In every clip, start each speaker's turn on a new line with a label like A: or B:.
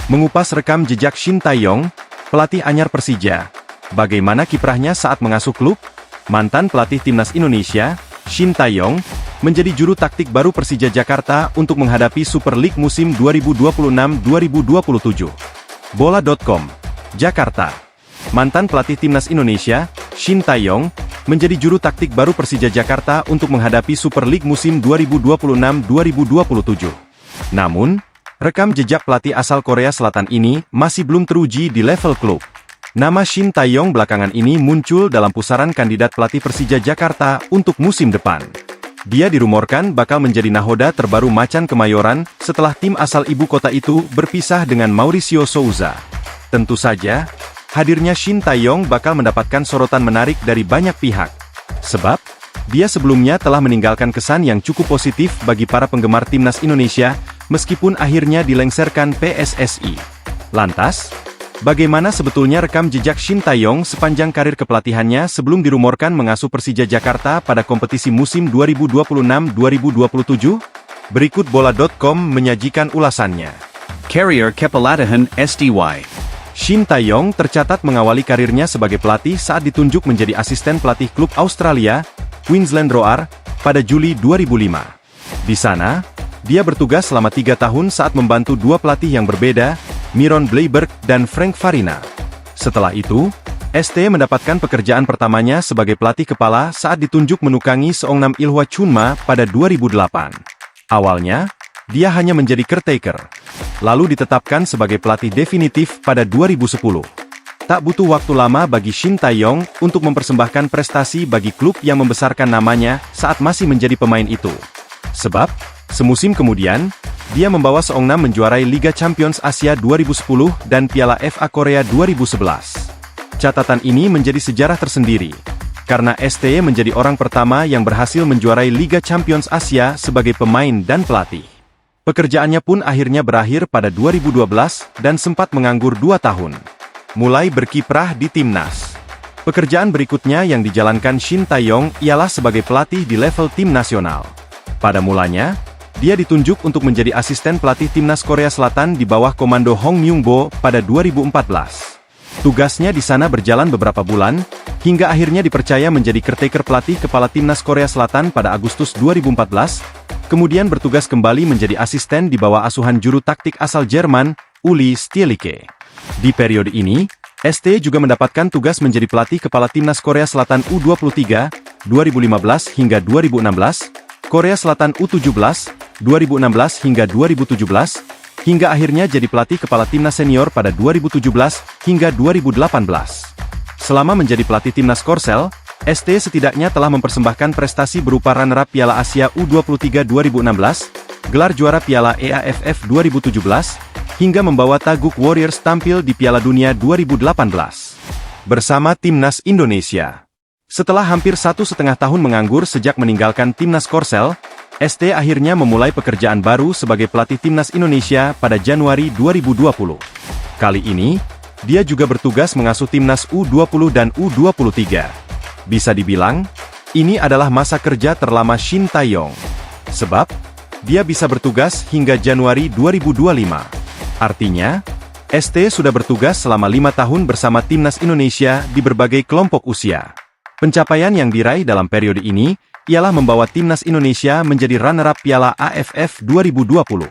A: Mengupas rekam jejak Shin Tae-yong, pelatih anyar Persija. Bagaimana kiprahnya saat mengasuh klub? Mantan pelatih timnas Indonesia, Shin Tae-yong, menjadi juru taktik baru Persija Jakarta untuk menghadapi Super League musim 2026-2027. Bola.com, Jakarta. Mantan pelatih timnas Indonesia, Shin Tae-yong, menjadi juru taktik baru Persija Jakarta untuk menghadapi Super League musim 2026-2027. Namun, rekam jejak pelatih asal Korea Selatan ini masih belum teruji di level klub. Nama Shin Tae-yong belakangan ini muncul dalam pusaran kandidat pelatih Persija Jakarta untuk musim depan. Dia dirumorkan bakal menjadi nahoda terbaru Macan Kemayoran setelah tim asal ibu kota itu berpisah dengan Mauricio Souza. Tentu saja, hadirnya Shin Tae-yong bakal mendapatkan sorotan menarik dari banyak pihak. Sebab, dia sebelumnya telah meninggalkan kesan yang cukup positif bagi para penggemar timnas Indonesia, meskipun akhirnya dilengsarkan PSSI. Lantas, bagaimana sebetulnya rekam jejak Shin Tae-yong sepanjang karir kepelatihannya sebelum dirumorkan mengasuh Persija Jakarta pada kompetisi musim 2026-2027? Berikut Bola.com menyajikan ulasannya.
B: Carrier Kepelatihan SDY.
A: Shin Tae-yong tercatat mengawali karirnya sebagai pelatih saat ditunjuk menjadi asisten pelatih klub Australia, Queensland Roar, pada Juli 2005. Di sana, dia bertugas selama 3 tahun saat membantu dua pelatih yang berbeda, Miron Bleiberg dan Frank Farina. Setelah itu, ST mendapatkan pekerjaan pertamanya sebagai pelatih kepala saat ditunjuk menukangi Seongnam Ilhwa Chunma pada 2008. Awalnya, dia hanya menjadi caretaker, lalu ditetapkan sebagai pelatih definitif pada 2010. Tak butuh waktu lama bagi Shin Tae-yong untuk mempersembahkan prestasi bagi klub yang membesarkan namanya saat masih menjadi pemain itu. Sebab, semusim kemudian, dia membawa Seongnam menjuarai Liga Champions Asia 2010 dan Piala FA Korea 2011. Catatan ini menjadi sejarah tersendiri, karena STY menjadi orang pertama yang berhasil menjuarai Liga Champions Asia sebagai pemain dan pelatih. Pekerjaannya pun akhirnya berakhir pada 2012 dan sempat menganggur 2 tahun. Mulai berkiprah di timnas. Pekerjaan berikutnya yang dijalankan Shin Tae-yong ialah sebagai pelatih di level tim nasional. Pada mulanya, dia ditunjuk untuk menjadi asisten pelatih timnas Korea Selatan di bawah komando Hong Myung-bo pada 2014. Tugasnya di sana berjalan beberapa bulan, hingga akhirnya dipercaya menjadi caretaker pelatih kepala timnas Korea Selatan pada Agustus 2014, kemudian bertugas kembali menjadi asisten di bawah asuhan juru taktik asal Jerman, Uli Stielicke. Di periode ini, ST juga mendapatkan tugas menjadi pelatih kepala timnas Korea Selatan U23, 2015 hingga 2016, Korea Selatan U17, 2016 hingga 2017, hingga akhirnya jadi pelatih kepala timnas senior pada 2017 hingga 2018. Selama menjadi pelatih timnas Korsel, ST setidaknya telah mempersembahkan prestasi berupa runner-up Piala Asia U23 2016, gelar juara Piala EAFF 2017, hingga membawa Taguk Warriors tampil di Piala Dunia 2018. Bersama timnas Indonesia. Setelah hampir 1,5 tahun menganggur sejak meninggalkan timnas Korsel, ST akhirnya memulai pekerjaan baru sebagai pelatih timnas Indonesia pada Januari 2020. Kali ini, dia juga bertugas mengasuh timnas U20 dan U23. Bisa dibilang, ini adalah masa kerja terlama Shin Tae-yong. Sebab, dia bisa bertugas hingga Januari 2025. Artinya, ST sudah bertugas selama 5 tahun bersama timnas Indonesia di berbagai kelompok usia. Pencapaian yang diraih dalam periode ini, ialah membawa timnas Indonesia menjadi runner-up Piala AFF 2020.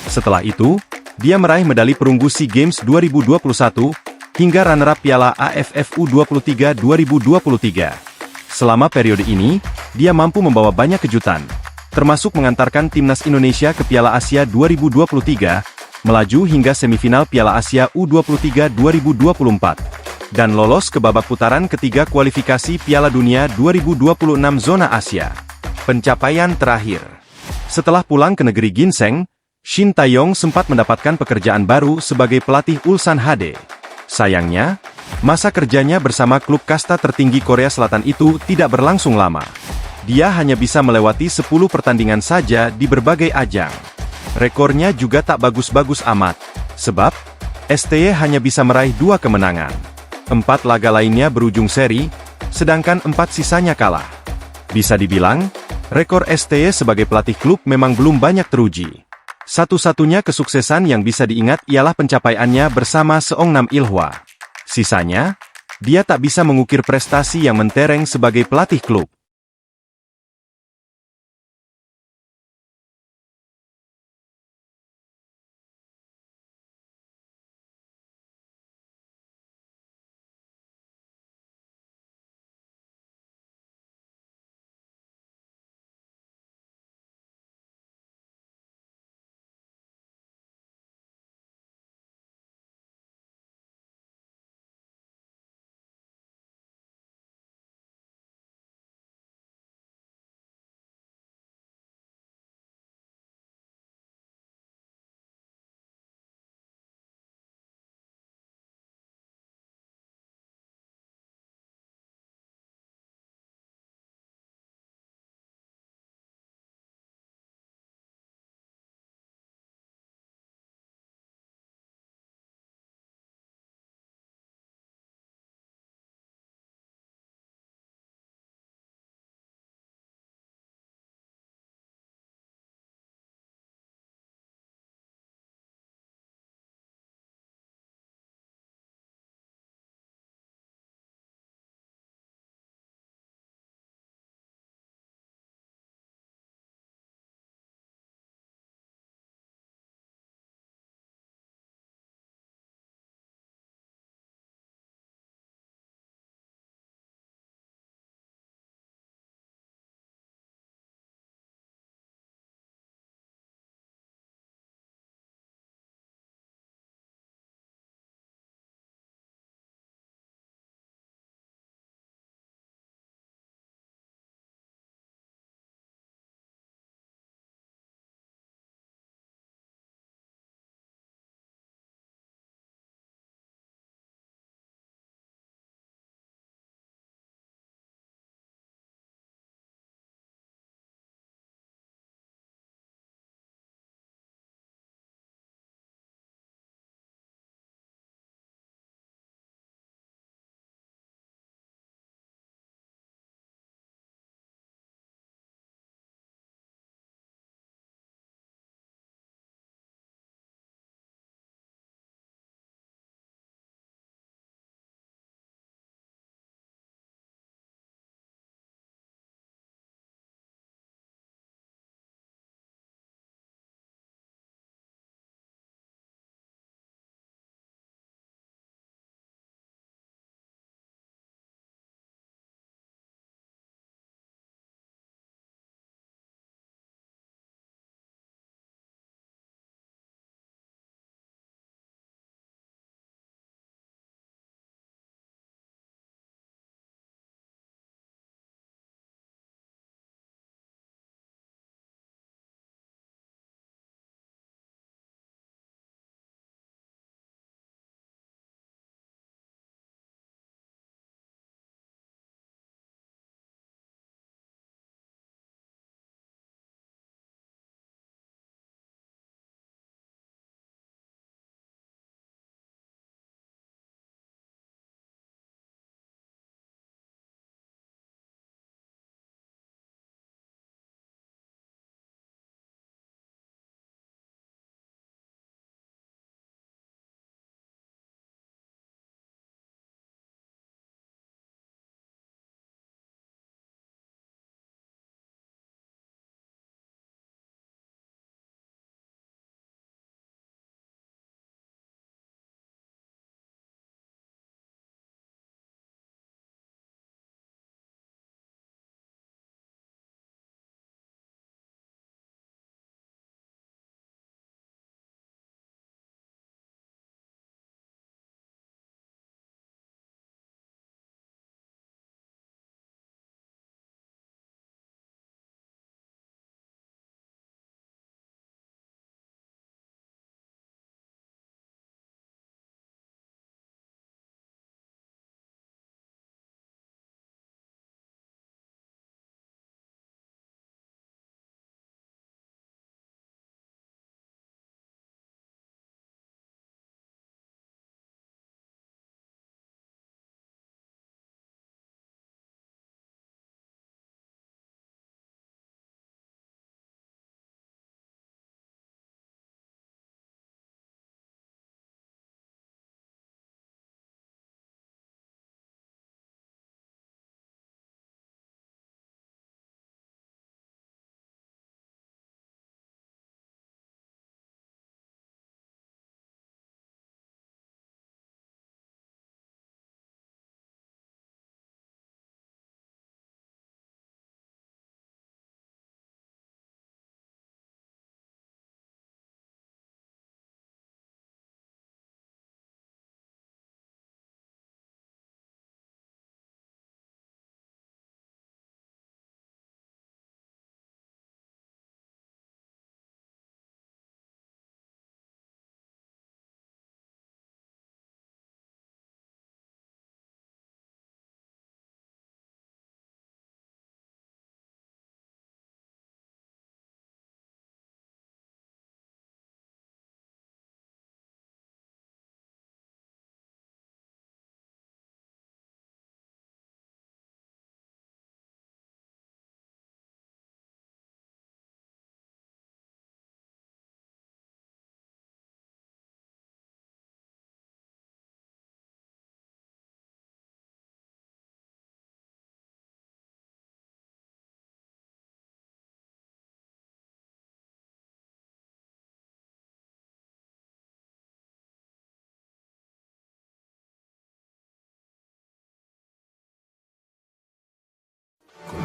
A: Setelah itu, dia meraih medali perunggu SEA Games 2021, hingga runner-up Piala AFF U23 2023. Selama periode ini, dia mampu membawa banyak kejutan, termasuk mengantarkan timnas Indonesia ke Piala Asia 2023, melaju hingga semifinal Piala Asia U23 2024, dan lolos ke babak putaran ketiga kualifikasi Piala Dunia 2026 zona Asia. Pencapaian terakhir. Setelah pulang ke negeri ginseng, Shin Tae-yong sempat mendapatkan pekerjaan baru sebagai pelatih Ulsan HD. Sayangnya, masa kerjanya bersama klub kasta tertinggi Korea Selatan itu tidak berlangsung lama. Dia hanya bisa melewati 10 pertandingan saja di berbagai ajang. Rekornya juga tak bagus-bagus amat, sebab STY hanya bisa meraih 2 kemenangan. 4 laga lainnya berujung seri, sedangkan 4 sisanya kalah. Bisa dibilang, rekor STY sebagai pelatih klub memang belum banyak teruji. Satu-satunya kesuksesan yang bisa diingat ialah pencapaiannya bersama Seongnam Ilhwa. Sisanya, dia tak bisa mengukir prestasi yang mentereng sebagai pelatih klub.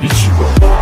C: Ichigo.